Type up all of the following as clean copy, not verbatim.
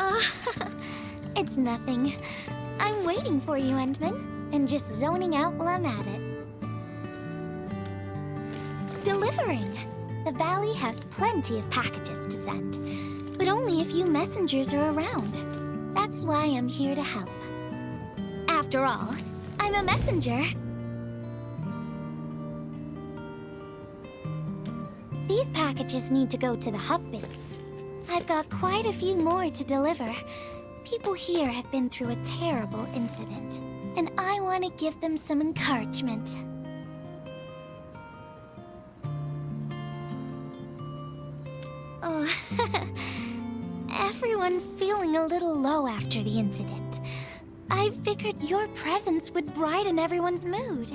Uh, it's nothing. I'm waiting for you, Endman, and just zoning out while I'm at it. Delivering! The valley has plenty of packages to send, but only a few messengers are around. That's why I'm here to help. After all, I'm a messenger. These packages need to go to the hub base. I've got quite a few more to deliver. People here have been through a terrible incident, and I want to give them some encouragement. Oh, everyone's feeling a little low after the incident. I figured your presence would brighten everyone's mood.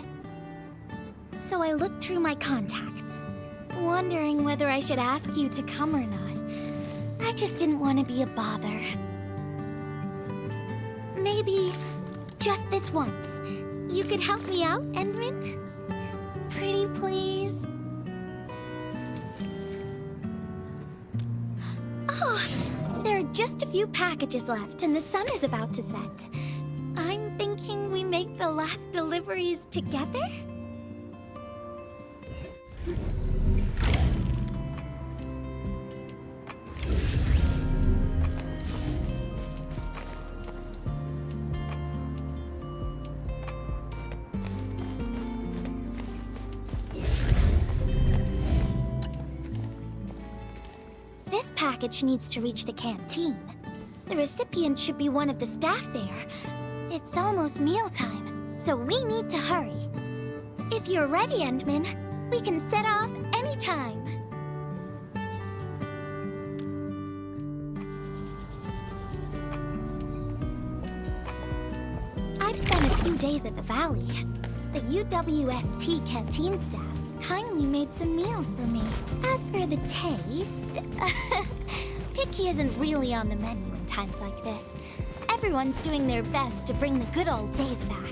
So I looked through my contacts, wondering whether I should ask you to come or not. I just didn't want to be a bother. Maybe just this once, you could help me out, Endman? Pretty please? Oh, there are just a few packages left and the sun is about to set. I'm thinking we make the last deliveries together? This package needs to reach the canteen. The recipient should be one of the staff there. It's almost mealtime, so we need to hurry. If you're ready, Endman, we can set off anytime. I've spent a few days at the valley. The UWST canteen staff kindly made some meals for me. As for the taste, picky isn't really on the menu in times like this. Everyone's doing their best to bring the good old days back.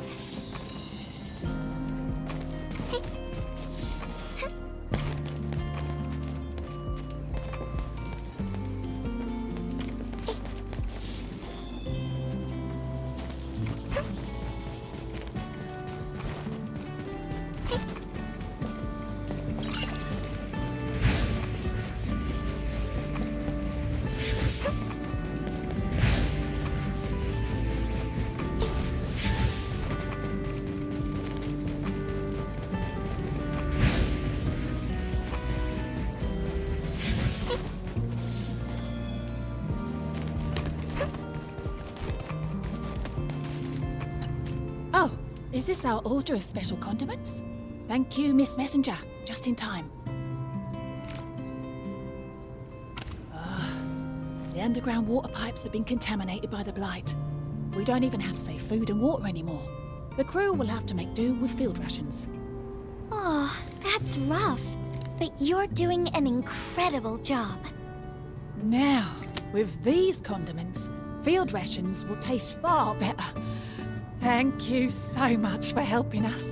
Hey. Is this our order of special condiments? Thank you, Miss Messenger. Just in time. The underground water pipes have been contaminated by the blight. We don't even have safe food and water anymore. The crew will have to make do with field rations. Oh, that's rough. But you're doing an incredible job. Now, with these condiments, field rations will taste far better. Thank you so much for helping us.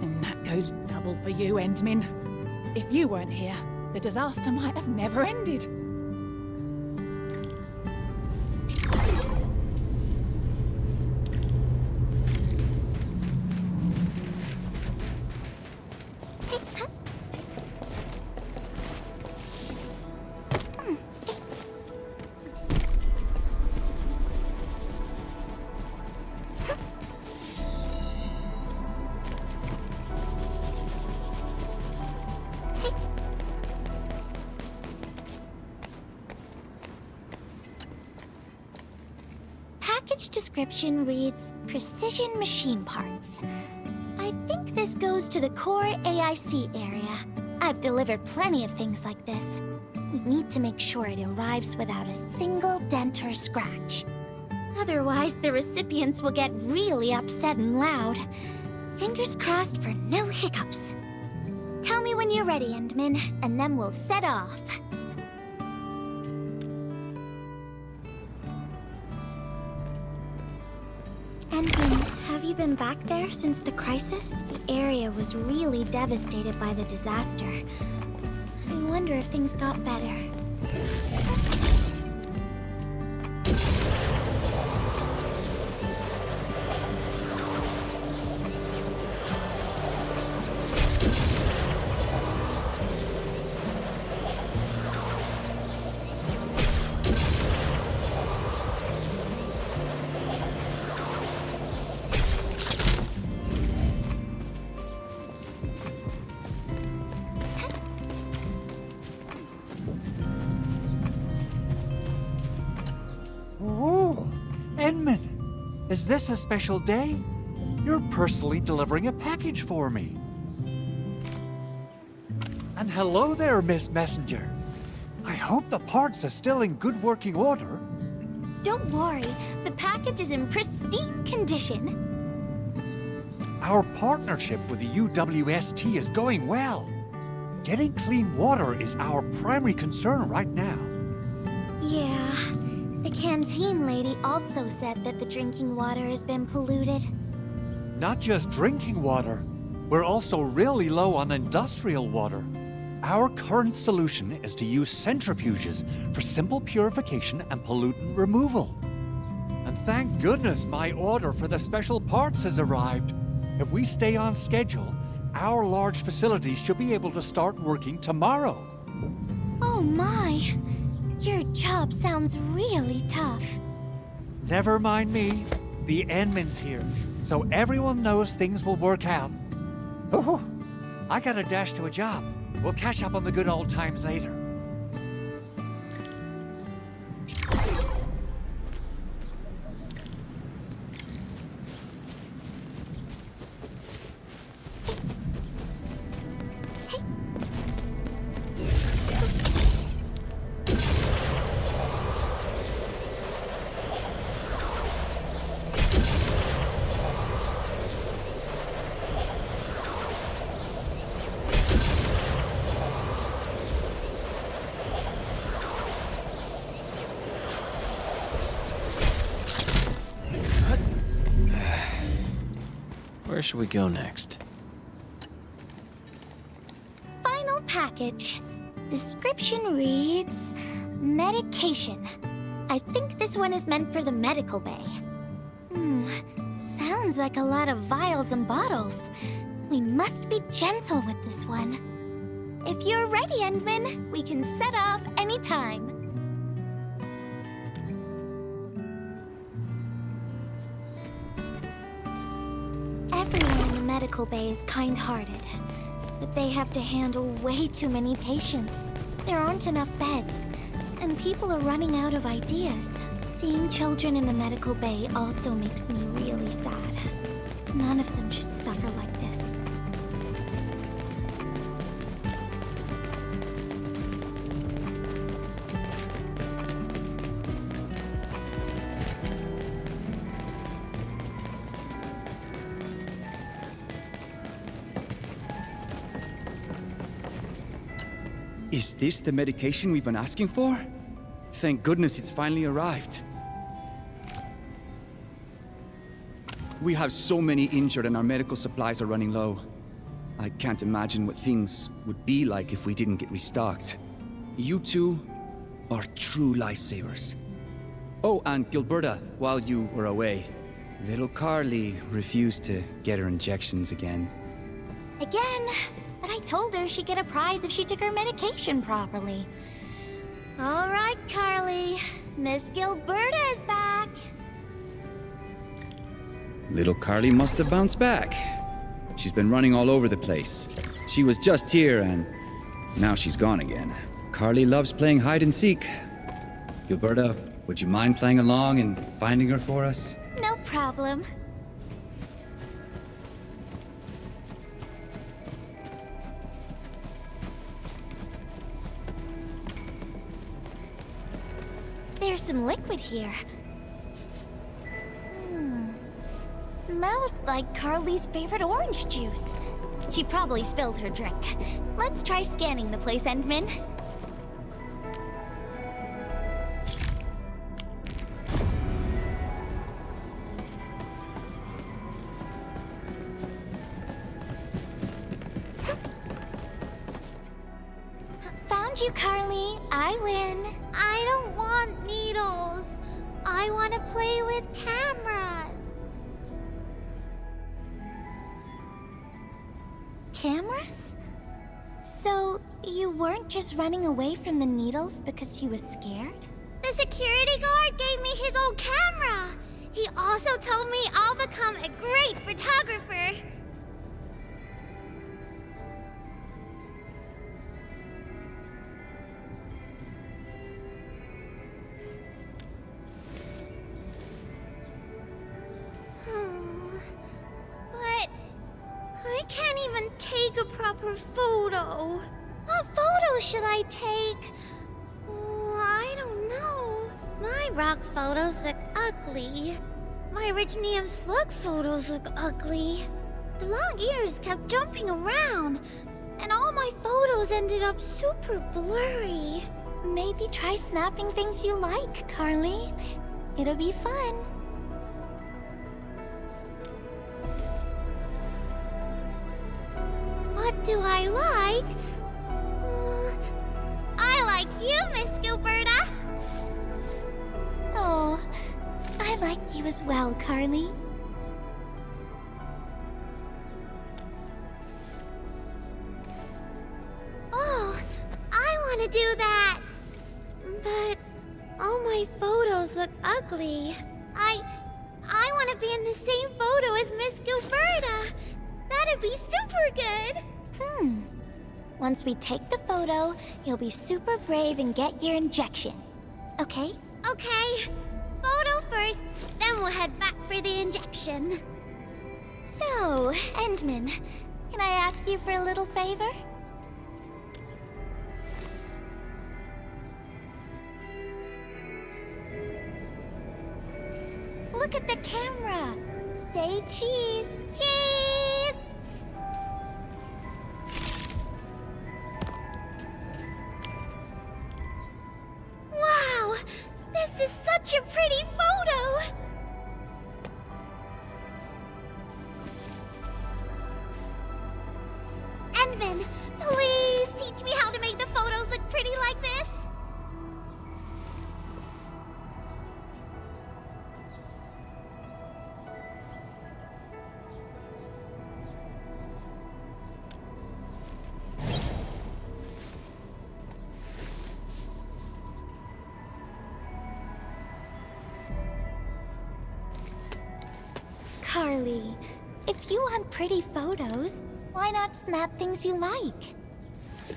And that goes double for you, Endman. If you weren't here, the disaster might have never ended. Package description reads, Precision Machine Parts. I think this goes to the core AIC area. I've delivered plenty of things like this. We need to make sure it arrives without a single dent or scratch. Otherwise, the recipients will get really upset and loud. Fingers crossed for no hiccups. Tell me when you're ready, Endman, and then we'll set off. Endman, have you been back there since the crisis? The area was really devastated by the disaster. I wonder if things got better. Is this a special day? You're personally delivering a package for me. And hello there, Miss Messenger. I hope the parts are still in good working order. Don't worry, the package is in pristine condition. Our partnership with the UWST is going well. Getting clean water is our primary concern right now. Yeah, the canteen lady also said that the drinking water has been polluted. Not just drinking water, we're also really low on industrial water. Our current solution is to use centrifuges for simple purification and pollutant removal. And thank goodness my order for the special parts has arrived. If we stay on schedule, our large facilities should be able to start working tomorrow. Oh my! Your job sounds really tough. Never mind me. The Endman's here, so everyone knows things will work out. Oh, I gotta dash to a job. We'll catch up on the good old times later. Where should we go next? Final package. Description reads... medication. I think this one is meant for the medical bay. Sounds like a lot of vials and bottles. We must be gentle with this one. If you're ready, Endman, we can set off anytime. Everyone in the medical bay is kind-hearted, but they have to handle way too many patients. There aren't enough beds, and people are running out of ideas. Seeing children in the medical bay also makes me really sad. None of them should suffer like this. Is this the medication we've been asking for? Thank goodness it's finally arrived. We have so many injured and our medical supplies are running low. I can't imagine what things would be like if we didn't get restocked. You two are true lifesavers. Oh, and Gilberta, while you were away, little Carly refused to get her injections again. Again? But I told her she'd get a prize if she took her medication properly. All right, Carly. Miss Gilberta is back. Little Carly must have bounced back. She's been running all over the place. She was just here and now she's gone again. Carly loves playing hide and seek. Gilberta, would you mind playing along and finding her for us? No problem. There's some liquid here. Smells like Carly's favorite orange juice. She probably spilled her drink. Let's try scanning the place, Endman. Found you, Carly. I win. I don't want needles. I want to play with cameras. Cameras? So, you weren't just running away from the needles because you were scared? The security guard gave me his old camera. He also told me I'll become a great photographer. super photo. What photo should I take? I don't know. My rock photos look ugly. My Richnium slug photos look ugly. The long ears kept jumping around, and all my photos ended up super blurry. Maybe try snapping things you like, Carly. It'll be fun. What do I like? I like you, Miss Gilberta. Oh, I like you as well, Carly. Oh, I want to do that. But all my photos look ugly. I want to be in the same photo as Miss Gilberta. That'd be super good. Once we take the photo, you'll be super brave and get your injection. Okay? Okay, photo first, then we'll head back for the injection. So, Endman, can I ask you for a little favor? Look at the camera. Say cheese. Cheese! Wow, this is such a pretty photo. Endman, please teach me how to make the photos look pretty like this. Carly, if you want pretty photos, why not snap things you like?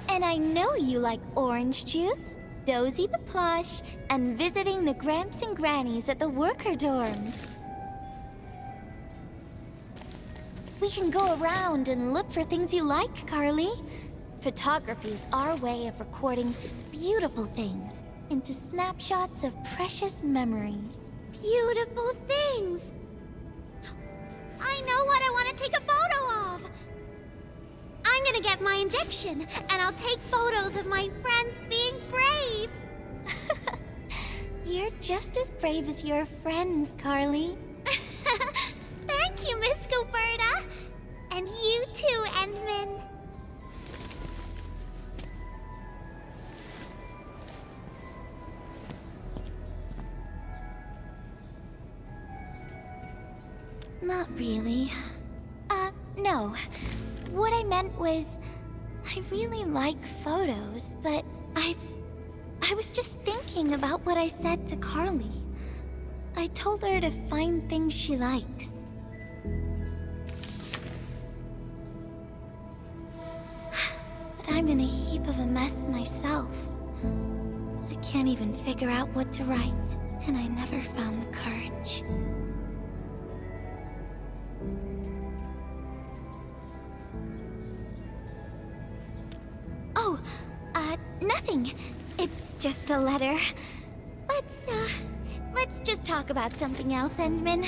And I know you like orange juice, Dozy the plush, and visiting the Gramps and Grannies at the worker dorms. We can go around and look for things you like, Carly. Photography's our way of recording beautiful things into snapshots of precious memories. Beautiful things. I know what I want to take a photo of. I'm gonna get my injection, and I'll take photos of my friends being brave. You're just as brave as your friends, Carly. Thank you, Miss Gilberta. And you too, Endman. Not really. No. What I meant was, I really like photos, but I was just thinking about what I said to Carly. I told her to find things she likes. But I'm in a heap of a mess myself. I can't even figure out what to write, and I never found the courage. Oh, nothing. It's just a letter. Let's just talk about something else, Endman.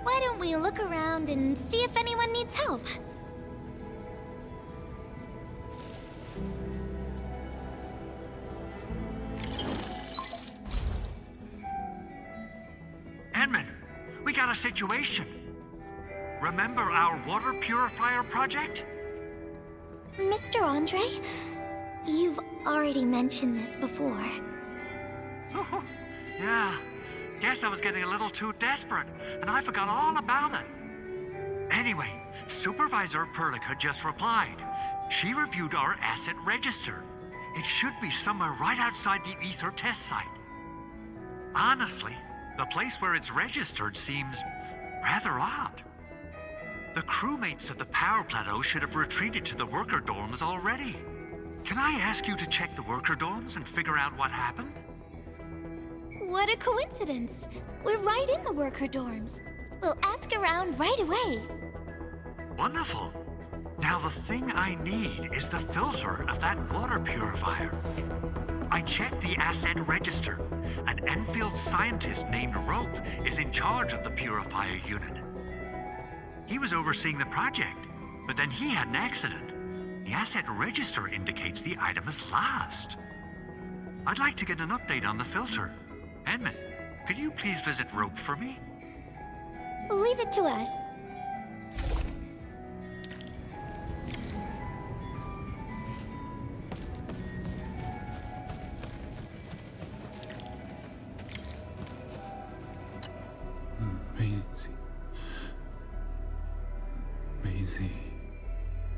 Why don't we look around and see if anyone needs help? Endman, we got a situation. Remember our water purifier project? Mr. Andre, you've already mentioned this before. Yeah, guess I was getting a little too desperate, and I forgot all about it. Anyway, Supervisor Perlica just replied. She reviewed our asset register. It should be somewhere right outside the Ether test site. Honestly, the place where it's registered seems rather odd. The crewmates of the power plateau should have retreated to the worker dorms already. Can I ask you to check the worker dorms and figure out what happened? What a coincidence. We're right in the worker dorms. We'll ask around right away. Wonderful. Now the thing I need is the filter of that water purifier. I checked the asset register. An Enfield scientist named Rope is in charge of the purifier unit. He was overseeing the project, but then he had an accident. The asset register indicates the item is lost. I'd like to get an update on the filter. Edmund, could you please visit Rope for me? Leave it to us. Maisie.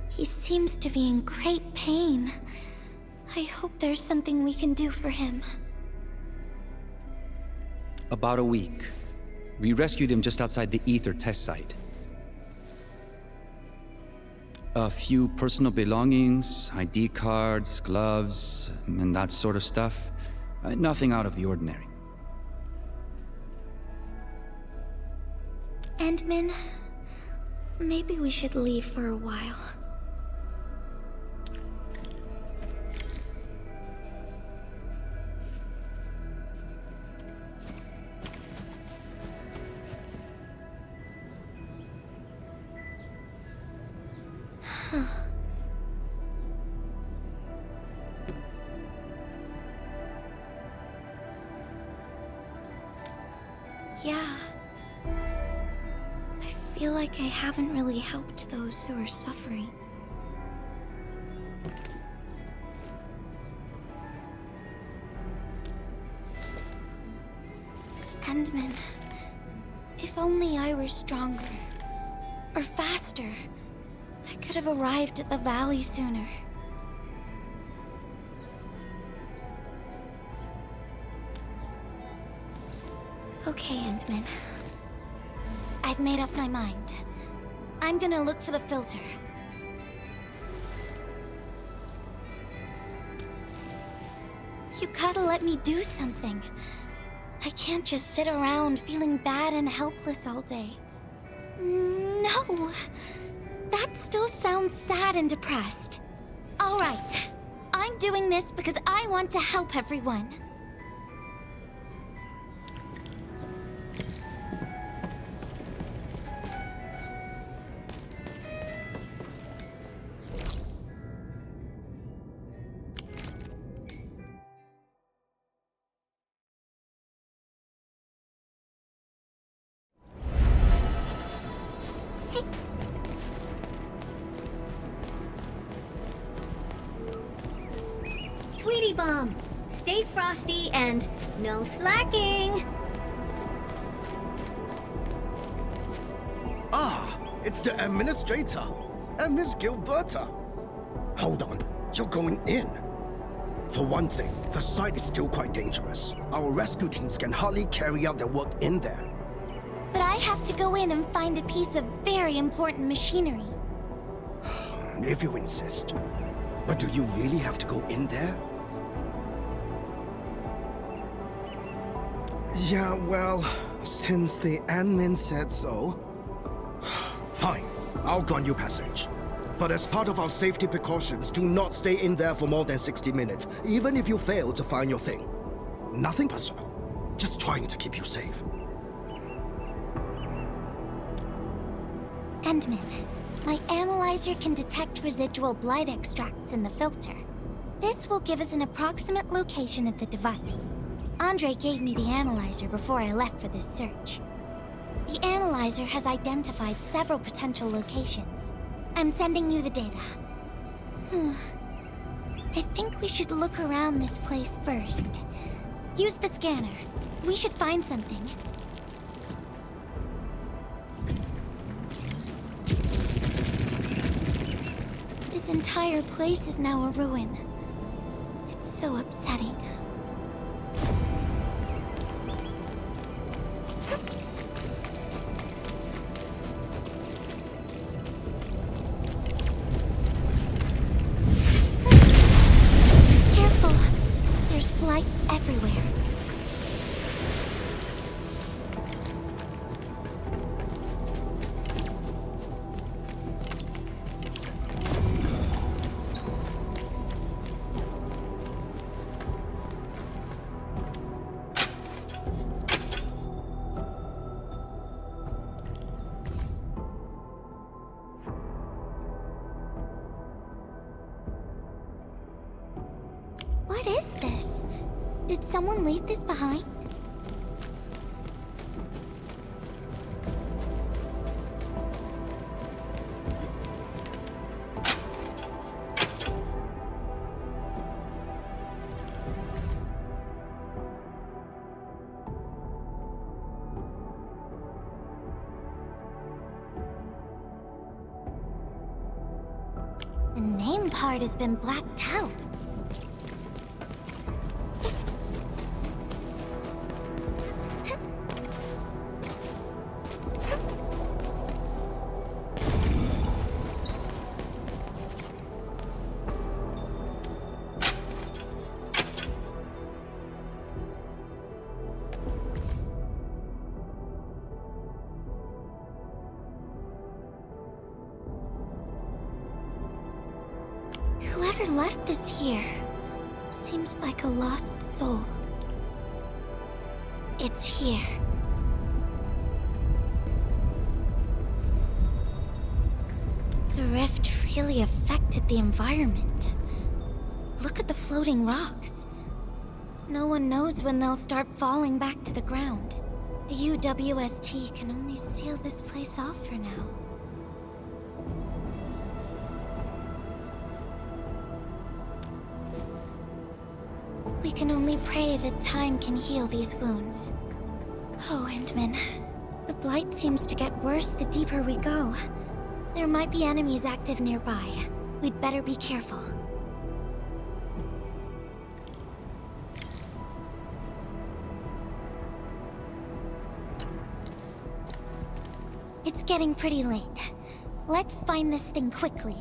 He seems to be in great pain. I hope there's something we can do for him. About a week. We rescued him just outside the Ether test site. A few personal belongings, ID cards, gloves, and that sort of stuff. Nothing out of the ordinary. Endman, maybe we should leave for a while. Yeah. I feel like I haven't really helped those who are suffering. Endman, if only I were stronger, or faster, I could have arrived at the valley sooner. Okay, Endman. I've made up my mind. I'm gonna look for the filter. You gotta let me do something. I can't just sit around feeling bad and helpless all day. No! That still sounds sad and depressed. All right. I'm doing this because I want to help everyone. Tweety Bomb, stay frosty and no slacking. Ah, it's the Administrator and Miss Gilberta. Hold on, you're going in. For one thing, the site is still quite dangerous. Our rescue teams can hardly carry out their work in there. But I have to go in and find a piece of very important machinery. If you insist. But do you really have to go in there? Yeah, well, since the admin said so... Fine, I'll grant you passage. But as part of our safety precautions, do not stay in there for more than 60 minutes, even if you fail to find your thing. Nothing personal, just trying to keep you safe. Endman, my analyzer can detect residual blight extracts in the filter. This will give us an approximate location of the device. Andre gave me the analyzer before I left for this search. The analyzer has identified several potential locations. I'm sending you the data. I think we should look around this place first. Use the scanner. We should find something. This entire place is now a ruin. It's so upsetting. Careful. There's blight everywhere. is this? Did someone leave this behind? The name part has been blacked out. Whoever left this here seems like a lost soul. It's here. The rift really affected the environment. Look at the floating rocks. No one knows when they'll start falling back to the ground. The UWST can only seal this place off for now. We can only pray that time can heal these wounds. Oh, Endman. The blight seems to get worse the deeper we go. There might be enemies active nearby. We'd better be careful. It's getting pretty late. Let's find this thing quickly.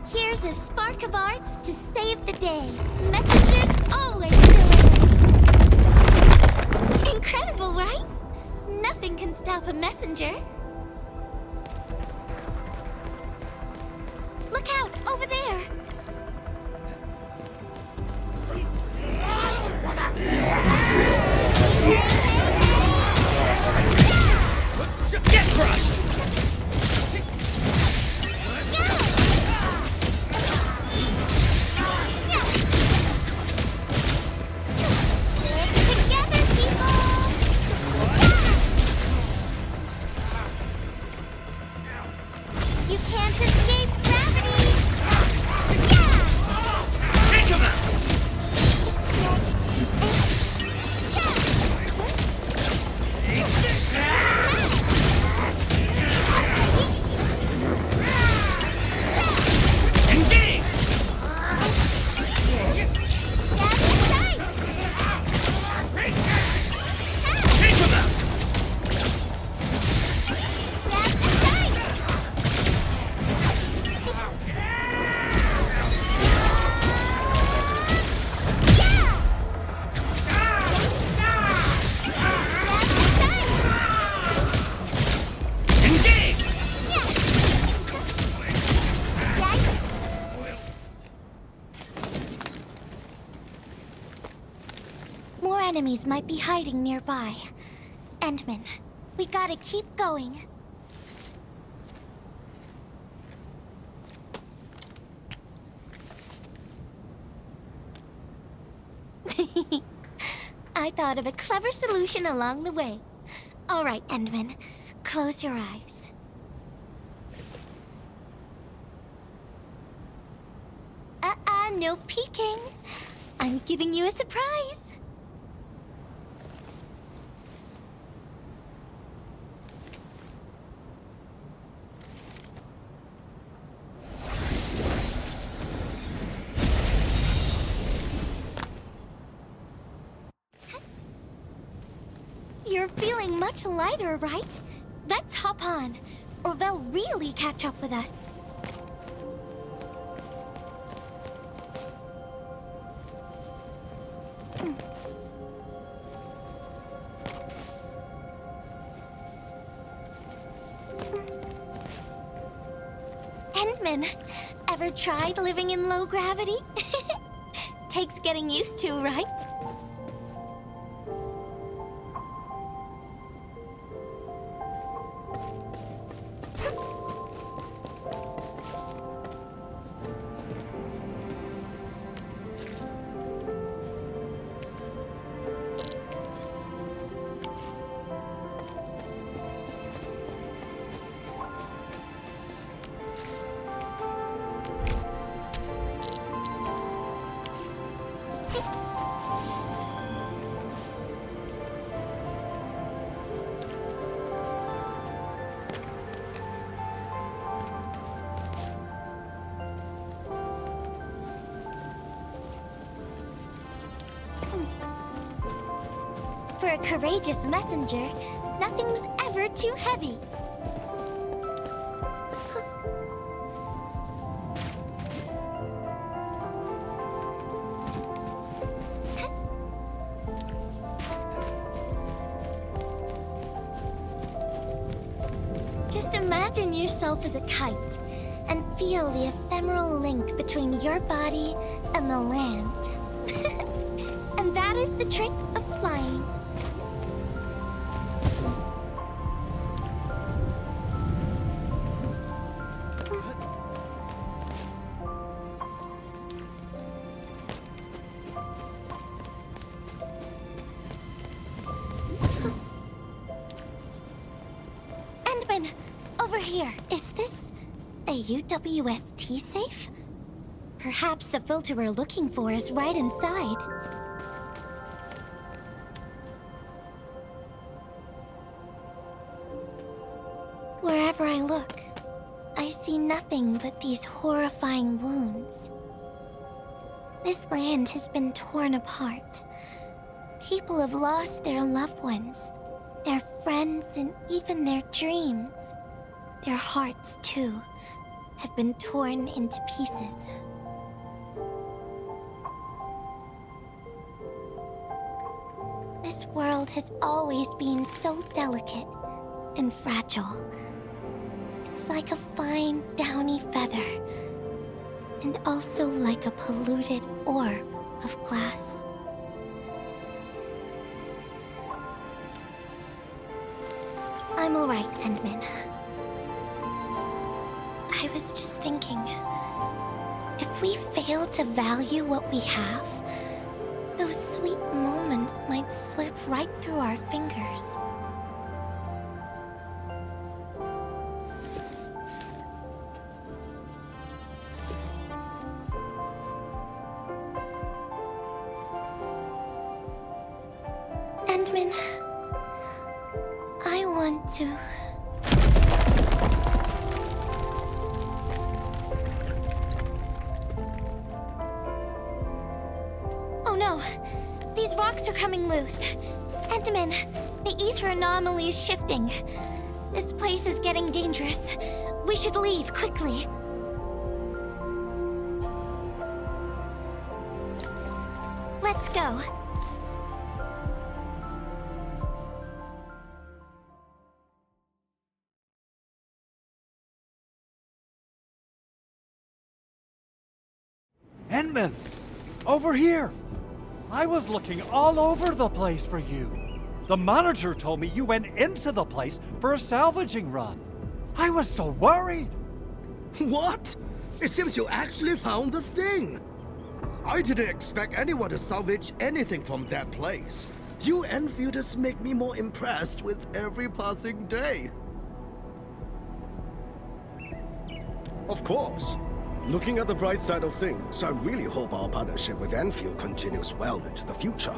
Here's a spark of arts to save the day. Messengers always deliver. Incredible, right? Nothing can stop a messenger. Look out, over there! Get crushed! Enemies might be hiding nearby. Endman, we gotta keep going. I thought of a clever solution along the way. All right, Endman, close your eyes. No peeking. I'm giving you a surprise. You're feeling much lighter, right? Let's hop on, or they'll really catch up with us. Endman, ever tried living in low gravity? Takes getting used to, right? For a courageous messenger, nothing's ever too heavy. Just imagine yourself as a kite and feel the ephemeral link between your body and the land. And that is the trick of flying. Endman, over here. Is this a UWST safe? Perhaps the filter we're looking for is right inside. Wherever I look, I see nothing but these horrifying wounds. This land has been torn apart. People have lost their loved ones, their friends, and even their dreams. Their hearts, too, have been torn into pieces. This world has always been so delicate and fragile. It's like a fine, downy feather, and also like a polluted orb of glass. I'm alright, Endman. I was just thinking, if we fail to value what we have, those sweet moments might slip right through our fingers. Endman, I want to... Oh no! These rocks are coming loose. Endman, the ether anomaly is shifting. This place is getting dangerous. We should leave quickly. Let's go. Endman! Over here! I was looking all over the place for you. The manager told me you went into the place for a salvaging run. I was so worried. What? It seems you actually found the thing. I didn't expect anyone to salvage anything from that place. You Enfielders make me more impressed with every passing day. Of course. Looking at the bright side of things, I really hope our partnership with Enfield continues well into the future.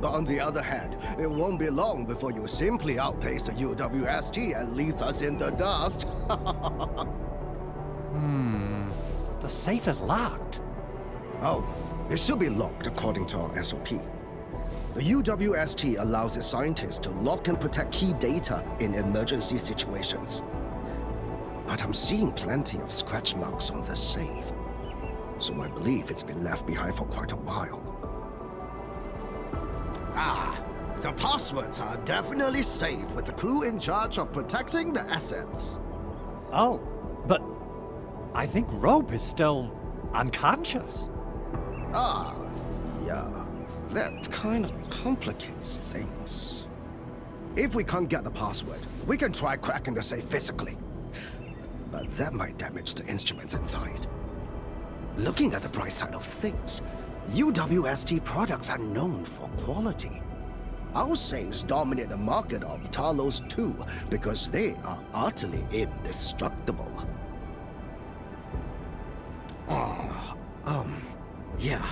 But on the other hand, it won't be long before you simply outpace the UWST and leave us in the dust. The safe is locked. Oh, it should be locked according to our SOP. The UWST allows its scientists to lock and protect key data in emergency situations. But I'm seeing plenty of scratch marks on the safe, so I believe it's been left behind for quite a while. Ah, the passwords are definitely safe with the crew in charge of protecting the assets. Oh, but I think Rope is still unconscious. Ah, yeah, that kind of complicates things. If we can't get the password, we can try cracking the safe physically. But that might damage the instruments inside. Looking at the bright side of things, UWST products are known for quality. Our safes dominate the market of Talos-II because they are utterly indestructible. Yeah.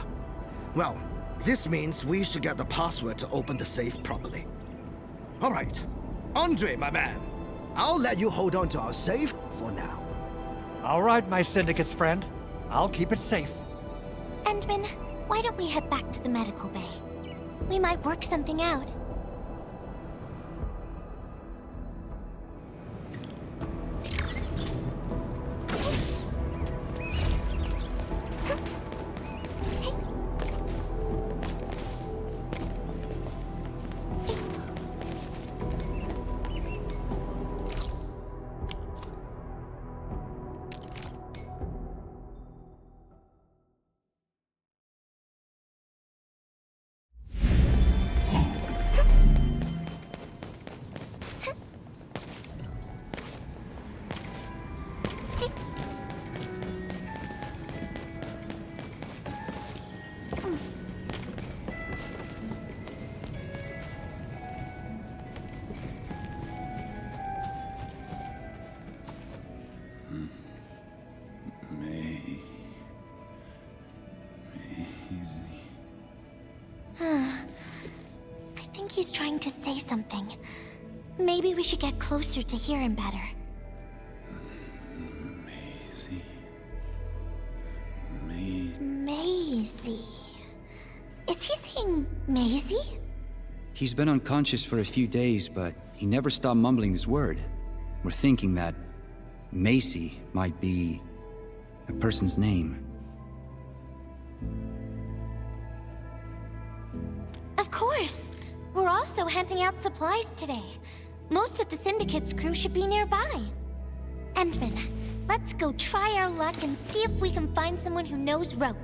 Well, this means we should get the password to open the safe properly. All right. Andre, my man. I'll let you hold on to our safe for now. All right, my syndicate's friend. I'll keep it safe. Endman, why don't we head back to the medical bay? We might work something out. think he's trying to say something. Maybe we should get closer to hear him better. Maisie. Is he saying Maisie? He's been unconscious for a few days, but he never stopped mumbling this word. We're thinking that Macy might be a person's name. Of course. We're also handing out supplies today. Most of the Syndicate's crew should be nearby. Endman, let's go try our luck and see if we can find someone who knows rope.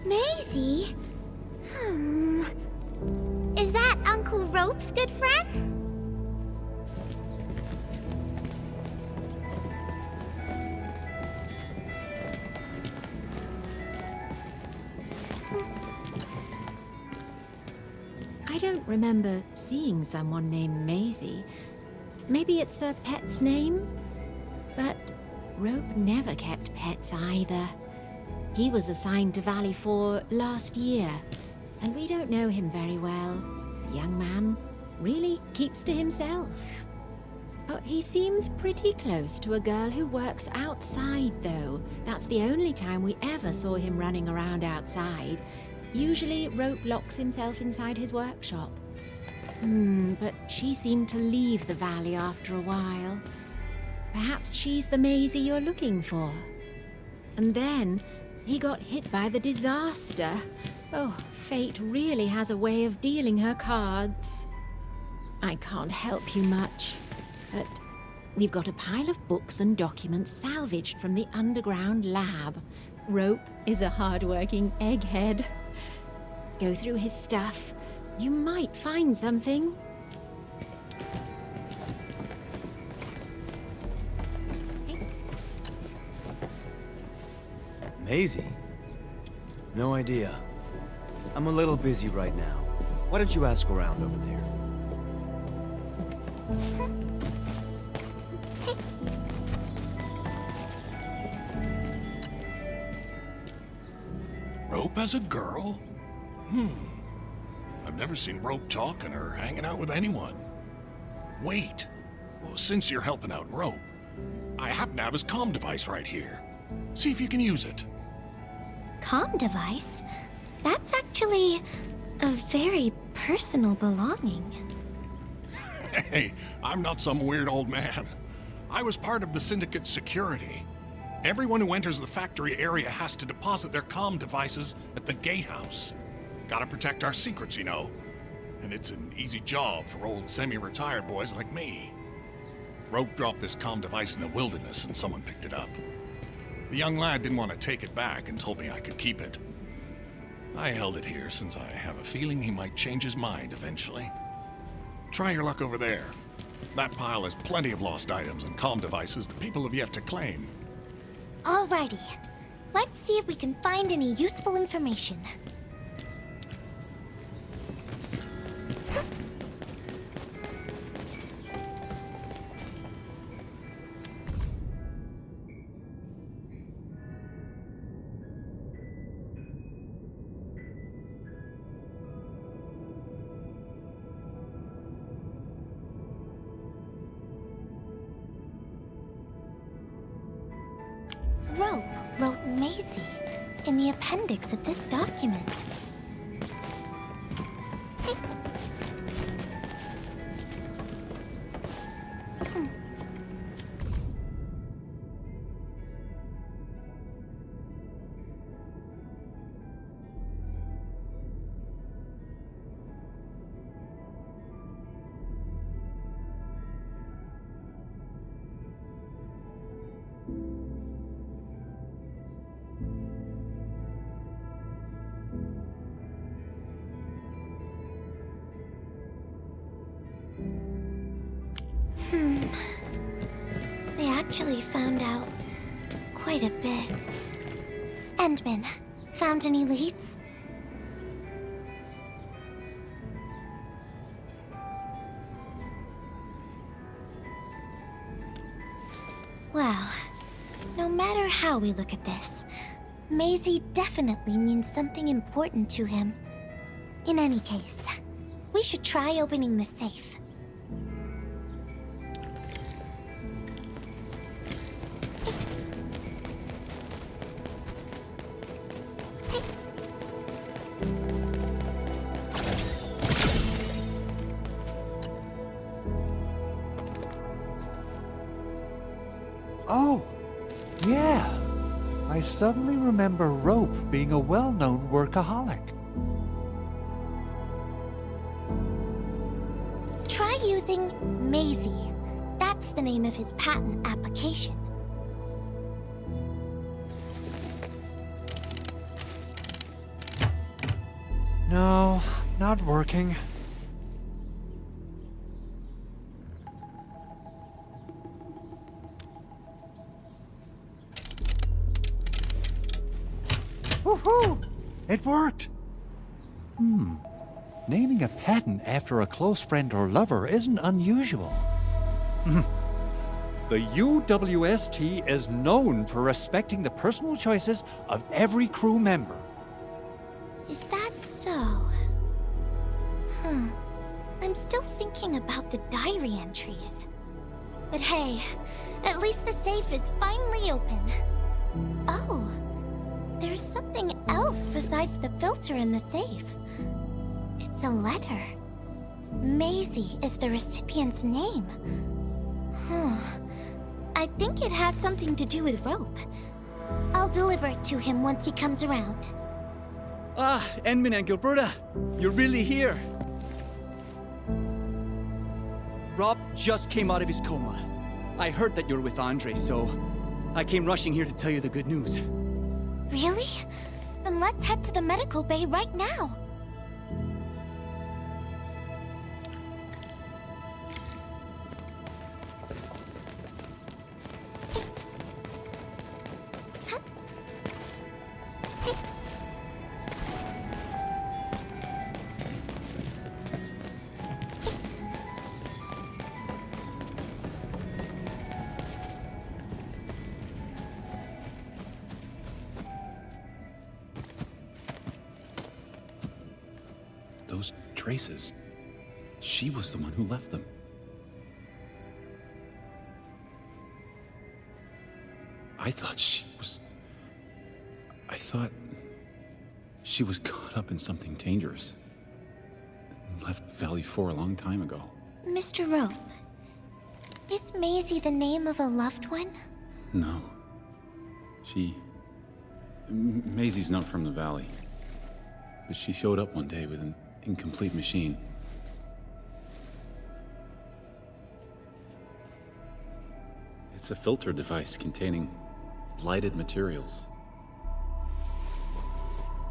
Maisie? Is that Uncle Rope's good friend? I don't remember seeing someone named Maisie. Maybe it's a pet's name? But Rope never kept pets either. He was assigned to Valley 4 last year, and we don't know him very well. The young man really keeps to himself. Oh, he seems pretty close to a girl who works outside, though. That's the only time we ever saw him running around outside. Usually, Rope locks himself inside his workshop. But she seemed to leave the valley after a while. Perhaps she's the Maisie you're looking for. And then, he got hit by the disaster. Oh, fate really has a way of dealing her cards. I can't help you much, but we've got a pile of books and documents salvaged from the underground lab. Rope is a hard-working egghead. Go through his stuff. You might find something. Maisie? No idea. I'm a little busy right now. Why don't you ask around over there? Rope as a girl? I've never seen Rope talking or hanging out with anyone. Wait. Well, since you're helping out Rope, I happen to have his comm device right here. See if you can use it. Comm device? That's actually a very personal belonging. Hey, I'm not some weird old man. I was part of the Syndicate's security. Everyone who enters the factory area has to deposit their comm devices at the gatehouse. Gotta protect our secrets, you know. And it's an easy job for old semi-retired boys like me. Rope dropped this comm device in the wilderness and someone picked it up. The young lad didn't want to take it back and told me I could keep it. I held it here since I have a feeling he might change his mind eventually. Try your luck over there. That pile has plenty of lost items and comm devices that people have yet to claim. Alrighty. Let's see if we can find any useful information. Rope wrote Maisie in the appendix of this document. They actually found out quite a bit. Endman, found any leads? Well, no matter how we look at this, Maisie definitely means something important to him. In any case, we should try opening the safe. Oh, yeah. I suddenly remember Rope being a well-known workaholic. Try using Maisie. That's the name of his patent application. No, not working. Woohoo! It worked! Naming a patent after a close friend or lover isn't unusual. The UWST is known for respecting the personal choices of every crew member. Is that so? I'm still thinking about the diary entries. But hey, at least the safe is finally open. Oh, there's something else besides the filter in the safe. It's a letter. Maisie is the recipient's name. I think it has something to do with Rope. I'll deliver it to him once he comes around. Ah, Endmin and Gilberta, you're really here. Rob just came out of his coma. I heard that you're with Andre, so I came rushing here to tell you the good news. Really? Then let's head to the medical bay right now. Those traces. She was the one who left them. I thought she was caught up in something dangerous. Left Valley 4 a long time ago. Mr. Rope, is Maisie the name of a loved one? No. Maisie's not from the Valley. But she showed up one day with an incomplete machine. It's a filter device containing lighted materials.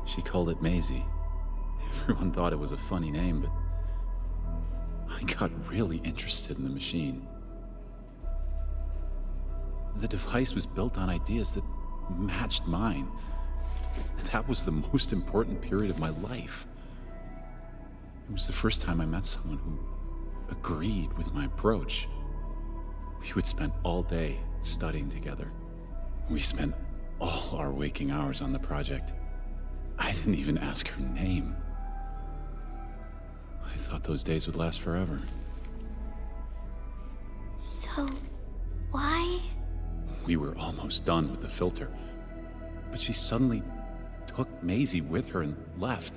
She called it Maisie. Everyone thought it was a funny name, but I got really interested in the machine. The device was built on ideas that matched mine. That was the most important period of my life. It was the first time I met someone who agreed with my approach. We would spend all day studying together. We spent all our waking hours on the project. I didn't even ask her name. I thought those days would last forever. So, why? We were almost done with the filter, but she suddenly took Maisie with her and left,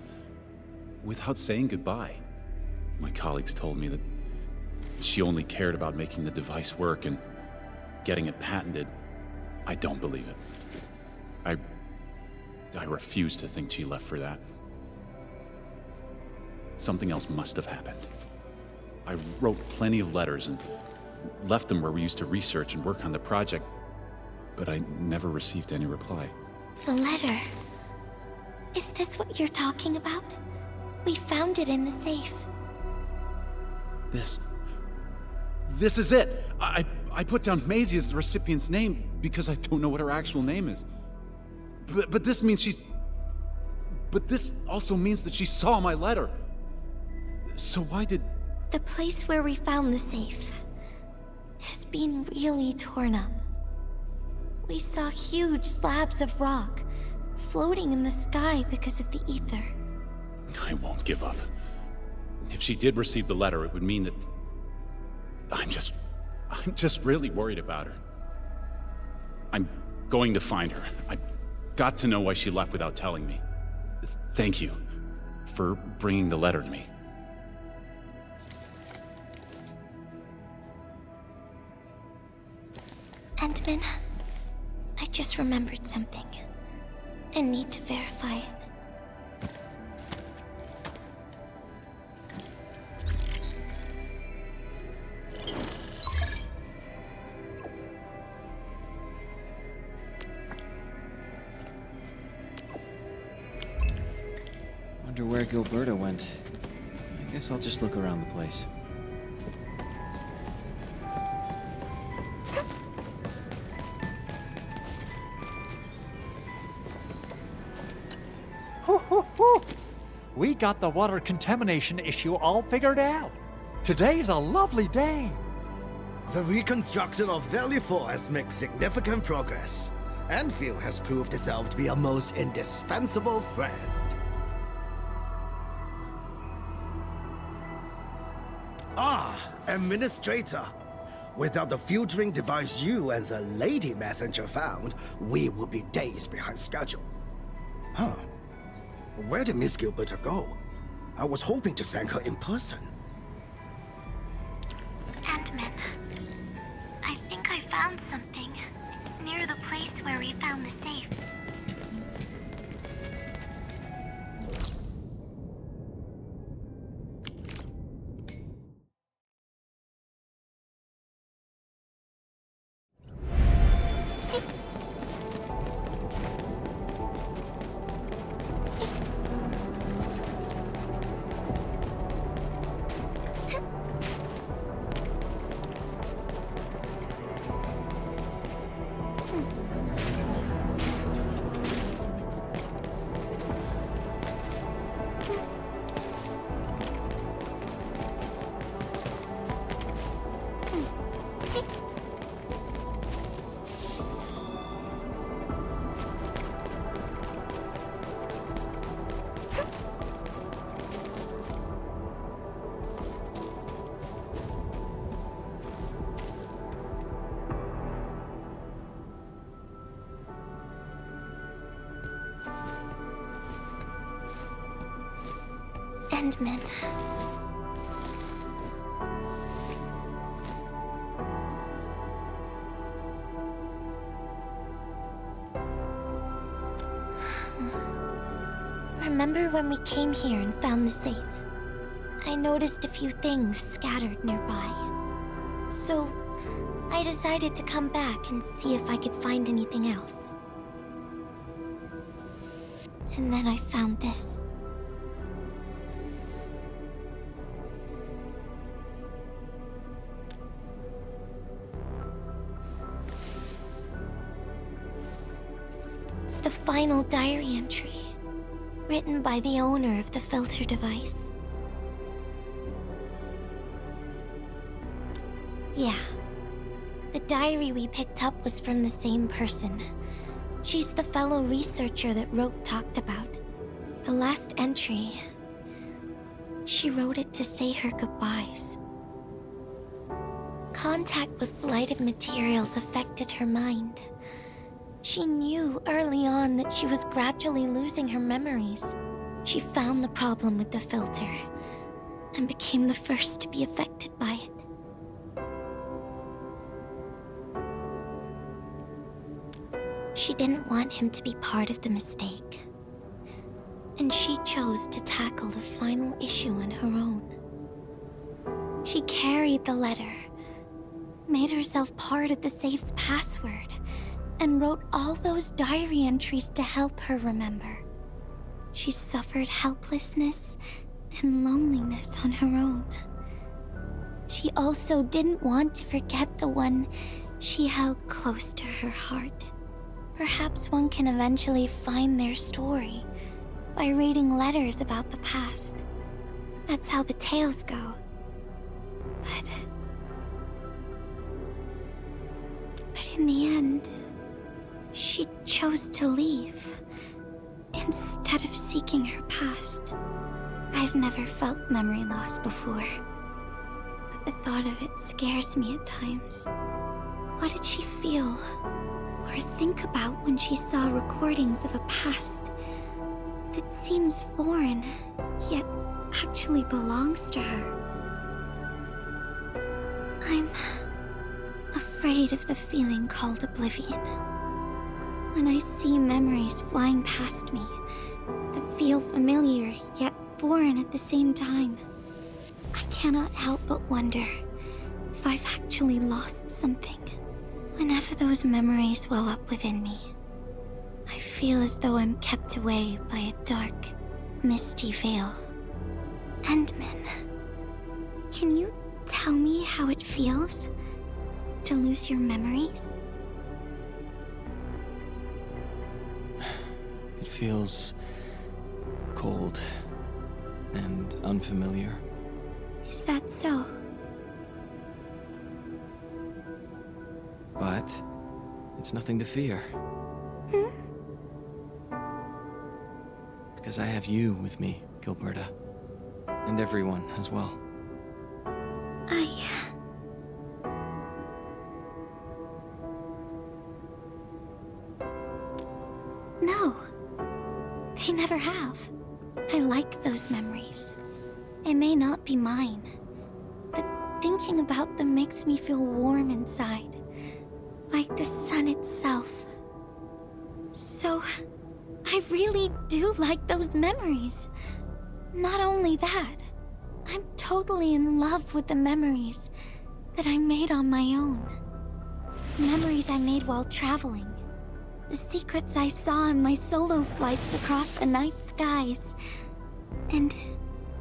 without saying goodbye. My colleagues told me that she only cared about making the device work and getting it patented. I don't believe it. I refuse to think she left for that. Something else must have happened. I wrote plenty of letters and left them where we used to research and work on the project, but I never received any reply. The letter. Is this what you're talking about? We found it in the safe. This is it! I put down Maisie as the recipient's name because I don't know what her actual name is. But this means she's... But this also means that she saw my letter. So why did... The place where we found the safe has been really torn up. We saw huge slabs of rock floating in the sky because of the ether. I won't give up. If she did receive the letter, it would mean that... I'm just really worried about her. I'm going to find her. I've got to know why she left without telling me. Thank you for bringing the letter to me. Endman, I just remembered something. I need to verify it. Wonder where Gilberta went. I guess I'll just look around the place. We got the water contamination issue all figured out. Today's a lovely day. The reconstruction of Valley 4 has made significant progress. Endfield has proved itself to be a most indispensable friend. Ah, Administrator. Without the filtering device you and the Lady Messenger found, we would be days behind schedule. Huh. Where did Miss Gilberta go? I was hoping to thank her in person. Endman, I think I found something. It's near the place where we found the safe. Endman. Remember when we came here and found the safe? I noticed a few things scattered nearby. So, I decided to come back and see if I could find anything else. And then I found this. It's the final diary entry, written by the owner of the filter device. Yeah. The diary we picked up was from the same person. She's the fellow researcher that Roke talked about. The last entry... she wrote it to say her goodbyes. Contact with blighted materials affected her mind. She knew early on that she was gradually losing her memories. She found the problem with the filter, and became the first to be affected by it. She didn't want him to be part of the mistake. And she chose to tackle the final issue on her own. She carried the letter, made herself part of the safe's password, and wrote all those diary entries to help her remember. She suffered helplessness and loneliness on her own. She also didn't want to forget the one she held close to her heart. Perhaps one can eventually find their story by reading letters about the past. That's how the tales go. But in the end, She chose to leave, instead of seeking her past. I've never felt memory loss before, but the thought of it scares me at times. What did she feel or think about when she saw recordings of a past that seems foreign, yet actually belongs to her? I'm afraid of the feeling called oblivion. When I see memories flying past me that feel familiar yet foreign at the same time, I cannot help but wonder if I've actually lost something. Whenever those memories well up within me, I feel as though I'm kept away by a dark, misty veil. Endmin, can you tell me how it feels to lose your memories? It feels cold and unfamiliar. Is that so? But it's nothing to fear. Because I have you with me, Gilberta. And everyone as well. No. They never have. I like those memories. It may not be mine, but thinking about them makes me feel warm inside. Like the sun itself. So, I really do like those memories. Not only that, I'm totally in love with the memories that I made on my own. Memories I made while traveling. The secrets I saw in my solo flights across the night skies. And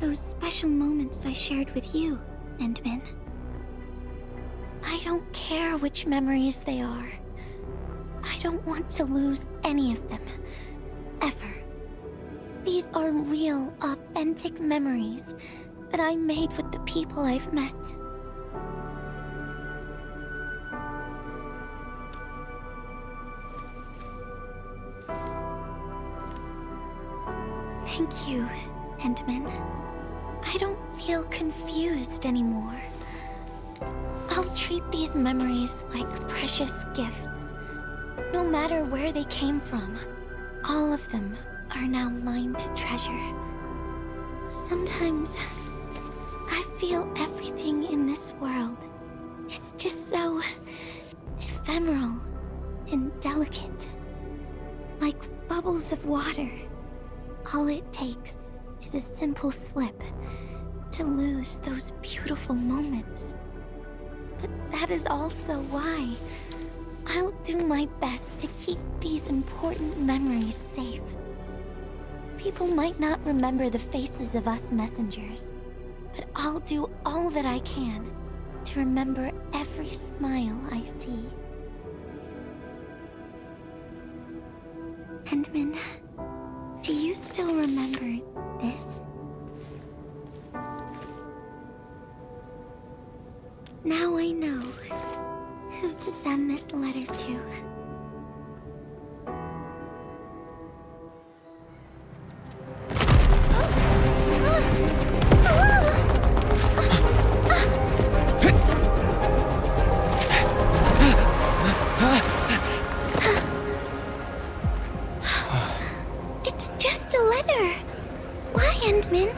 those special moments I shared with you, Endmin. I don't care which memories they are. I don't want to lose any of them. Ever. These are real, authentic memories that I made with the people I've met. Thank you, Endmin. I don't feel confused anymore. I'll treat these memories like precious gifts. No matter where they came from, all of them are now mine to treasure. Sometimes, I feel everything in this world is just so ephemeral and delicate. Like bubbles of water. All it takes is a simple slip to lose those beautiful moments. But that is also why I'll do my best to keep these important memories safe. People might not remember the faces of us messengers, but I'll do all that I can to remember every smile I see. Endmin, do you still remember this? Now I know who to send this letter to. It's just a letter. Why, Endmin?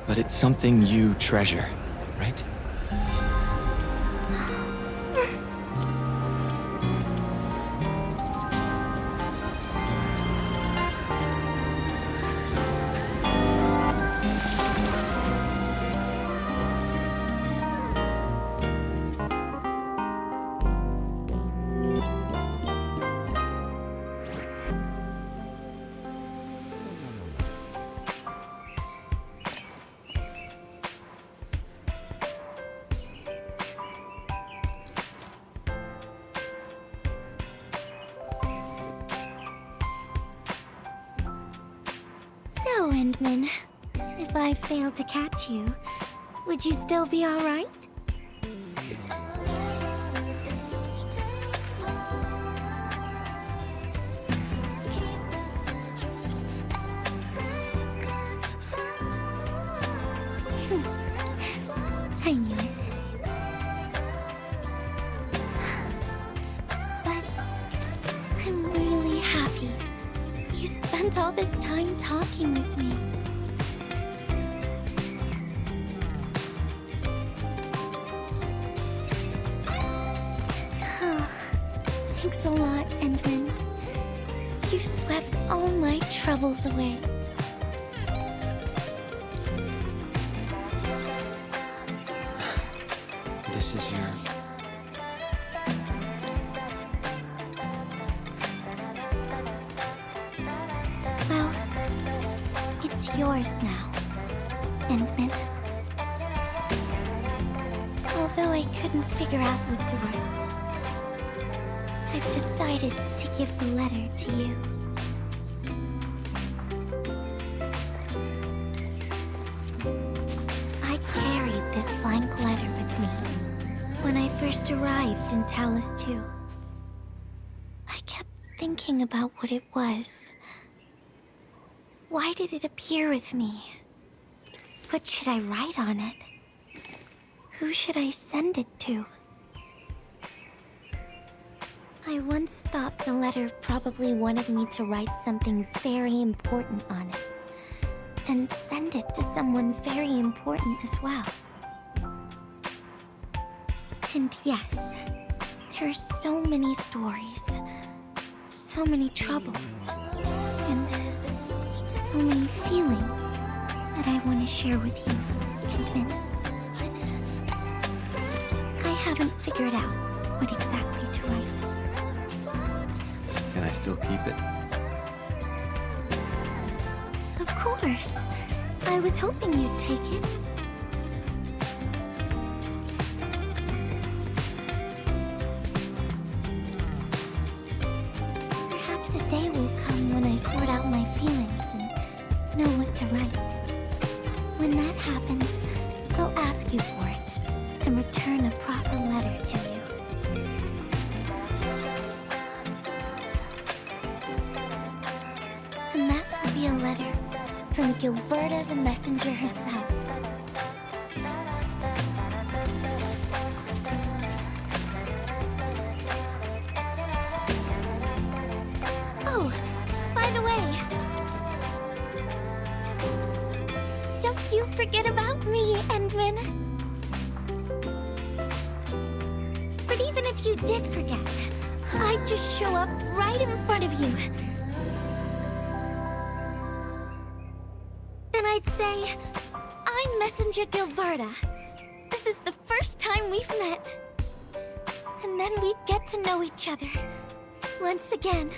But it's something you treasure, right? So, Endmin, if I failed to catch you, would you still be alright? spent all this time talking with me. Thanks a lot, Endman. You've swept all my troubles away. This is your... Well, it's yours now, Endman. Although I couldn't figure out what to write, I've decided to give the letter to you. I carried this blank letter with me when I first arrived in Talos-II. I kept thinking about what it was. Why did it appear with me? What should I write on it? Who should I send it to? I once thought the letter probably wanted me to write something very important on it, and send it to someone very important as well. And yes, there are so many stories, so many troubles, and so many feelings that I want to share with you, Endman. I haven't figured out what exactly to write. Can I still keep it? Of course. I was hoping you'd take it. Perhaps a day will come when I sort out my feelings and know what to write. When that happens, I'll ask you for it and return a proper letter to you. And that will be a letter from Gilberta the Messenger herself. Oh, by the way, don't you forget about me, Endman. But even if you did forget, I'd just show up right in front of you. Then I'd say, I'm Messenger Gilberta. This is the first time we've met. And then we'd get to know each other once again.